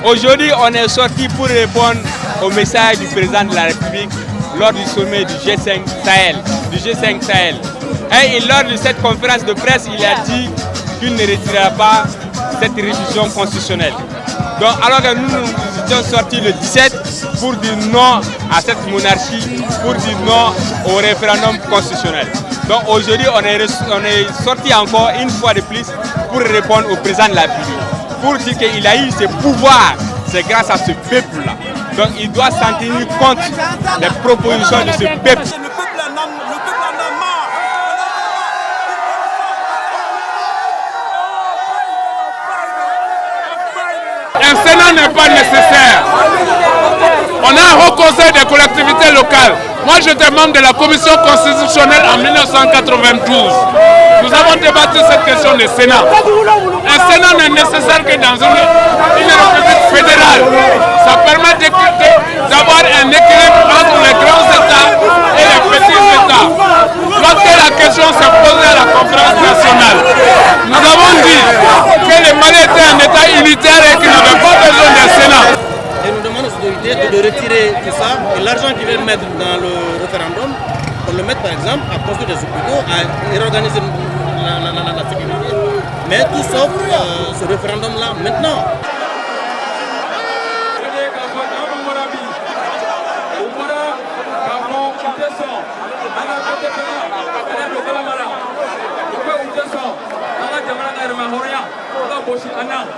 Aujourd'hui, on est sorti pour répondre au message du président de la République lors du sommet du G5 Sahel. Et lors de cette conférence de presse, il a dit qu'il ne retirera pas cette révision constitutionnelle. Donc, alors que nous étions sortis le 17 pour dire non à cette monarchie, pour dire non au référendum constitutionnel. Donc aujourd'hui, on est sorti encore une fois de plus pour répondre au président de la République, pour dire qu'il a eu ses pouvoirs, c'est grâce à ce peuple-là. Donc il doit s'en tenir compte des propositions de ce peuple. Un Sénat n'est pas nécessaire. On a un haut conseil des collectivités locales. Moi, j'étais membre de la commission constitutionnelle en 1992. Nous avons débattu cette question du Sénat. Un Sénat n'est nécessaire que dans une république fédérale. Ça permet d'avoir un équilibre entre les grands États et les petits États. Lorsque la question s'est posée à la conférence nationale, nous avons dit que le Mali était un État unitaire et qu'il n'avait pas besoin d'un Sénat. Et nous demandons aux autorités de retirer tout ça et l'argent qu'ils veulent mettre dans le référendum, pour le mettre par exemple à construire des hôpitaux, à réorganiser la sécurité. Mais tout sauf ce référendum-là maintenant.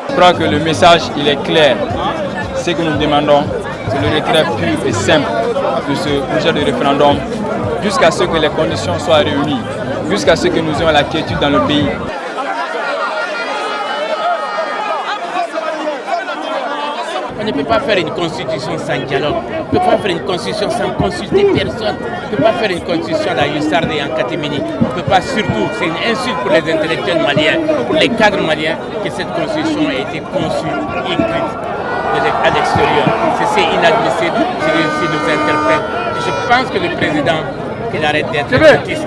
Je crois que le message il est clair. Ce que nous demandons, c'est le retrait pur et simple de ce projet de référendum jusqu'à ce que les conditions soient réunies, jusqu'à ce que nous ayons la quiétude dans le pays. On ne peut pas faire une constitution sans dialogue. On ne peut pas faire une constitution sans consulter personne. On ne peut pas faire une constitution à la Hussarde et en catémini. On ne peut pas surtout, c'est une insulte pour les intellectuels maliens, pour les cadres maliens, que cette constitution a été conçue, écrite à l'extérieur. C'est inadmissible, c'est nous interpelle. Je pense que le président, qu'il arrête d'être élitiste,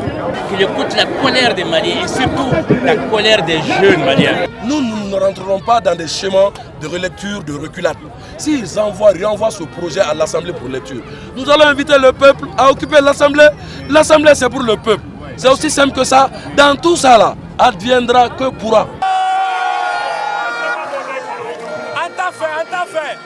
qu'il écoute la colère des Maliens et surtout la colère des jeunes Maliens. Nous ne rentrerons pas dans des schémas de relecture, de reculade. S'ils renvoient ce projet à l'Assemblée pour lecture, nous allons inviter le peuple à occuper l'Assemblée. L'Assemblée, c'est pour le peuple. C'est aussi simple que ça. Dans tout ça, là, adviendra que pourra. Fait.